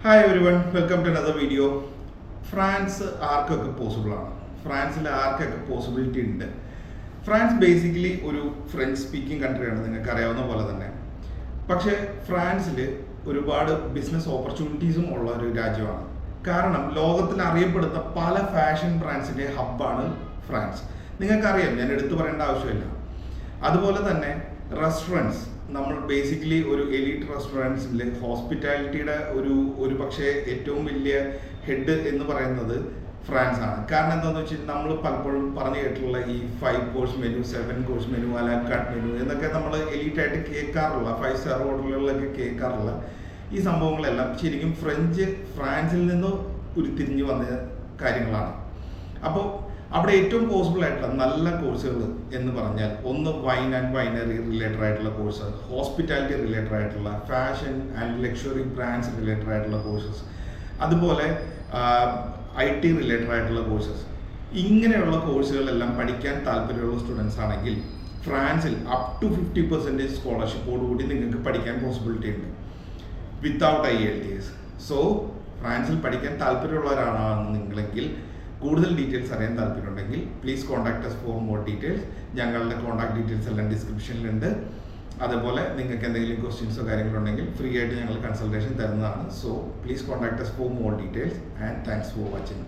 Hi every one, welcome to another video. France ആർക്കൊക്കെ possible ആണ്? ഫ്രാൻസിൽ ആർക്കൊക്കെ പോസിബിലിറ്റി ഉണ്ട്? ഫ്രാൻസ് ബേസിക്കലി ഒരു ഫ്രഞ്ച് സ്പീക്കിംഗ് കൺട്രിയാണ്, നിങ്ങൾക്ക് അറിയാവുന്ന പോലെ തന്നെ. പക്ഷേ ഫ്രാൻസിൽ ഒരുപാട് ബിസിനസ് ഓപ്പർച്യൂണിറ്റീസും ഉള്ള ഒരു രാജ്യമാണ്. കാരണം ലോകത്തിൽ അറിയപ്പെടുന്ന പല ഫാഷൻ ബ്രാൻഡ്സിൻ്റെ ഹബ്ബാണ് ഫ്രാൻസ്. നിങ്ങൾക്കറിയാം, ഞാൻ എടുത്തു പറയേണ്ട ആവശ്യമില്ല. അതുപോലെ തന്നെ റെസ്റ്റോറൻറ്റ്സ്, നമ്മൾ ബേസിക്കലി ഒരു എലീറ്റ് റെസ്റ്റോറൻറ്റ്സിൽ ഹോസ്പിറ്റാലിറ്റിയുടെ ഒരു പക്ഷേ ഏറ്റവും വലിയ ഹെഡ് എന്ന് പറയുന്നത് ഫ്രാൻസ് ആണ്. കാരണം എന്താണെന്ന് വെച്ചാൽ നമ്മൾ പലപ്പോഴും പറഞ്ഞു കേട്ടിട്ടുള്ള ഈ 5 course menu, 7 course menu, a la carte menu എന്നൊക്കെ നമ്മൾ എലീറ്റായിട്ട് കേൾക്കാറുള്ള 5 സ്റ്റാർ ഹോട്ടലുകളിലൊക്കെ കേൾക്കാറുള്ള ഈ സംഭവങ്ങളെല്ലാം ശരിക്കും ഫ്രാൻസിൽ നിന്ന് ഉരുത്തിരിഞ്ഞ് വന്ന കാര്യങ്ങളാണ്. അപ്പോൾ അവിടെ ഏറ്റവും പോസിബിൾ ആയിട്ടുള്ള നല്ല കോഴ്സുകൾ എന്ന് പറഞ്ഞാൽ ഒന്ന് വൈൻ ആൻഡ് വൈനറി റിലേറ്റഡ് ആയിട്ടുള്ള കോഴ്സ്, ഹോസ്പിറ്റാലിറ്റി റിലേറ്റഡ് ആയിട്ടുള്ള, fashion and luxury brands related ആയിട്ടുള്ള കോഴ്സസ്, അതുപോലെ IT റിലേറ്റഡ് ആയിട്ടുള്ള കോഴ്സസ്. ഇങ്ങനെയുള്ള കോഴ്സുകളെല്ലാം പഠിക്കാൻ താല്പര്യമുള്ള സ്റ്റുഡൻസ് ആണെങ്കിൽ ഫ്രാൻസിൽ അപ് ടു 50% സ്കോളർഷിപ്പോടുകൂടി നിങ്ങൾക്ക് പഠിക്കാൻ പോസിബിലിറ്റി ഉണ്ട് വിത്തൗട്ട് IELTS. സോ ഫ്രാൻസിൽ പഠിക്കാൻ താല്പര്യമുള്ളവരാണ് നിങ്ങളെങ്കിൽ, കൂടുതൽ ഡീറ്റെയിൽസ് അറിയാൻ താല്പര്യമുണ്ടെങ്കിൽ please contact us for more details. ഞങ്ങളുടെ കോൺടാക്ട് ഡീറ്റെയിൽസ് എല്ലാം ഡിസ്ക്രിപ്ഷനിലുണ്ട്. അതുപോലെ നിങ്ങൾക്ക് എന്തെങ്കിലും ക്വസ്റ്റ്യൻസോ കാര്യങ്ങളുണ്ടെങ്കിൽ ഫ്രീ ആയിട്ട് ഞങ്ങൾ കൺസൾട്ടേഷൻ തരുന്നതാണ്. So please contact us for more details and thanks for watching.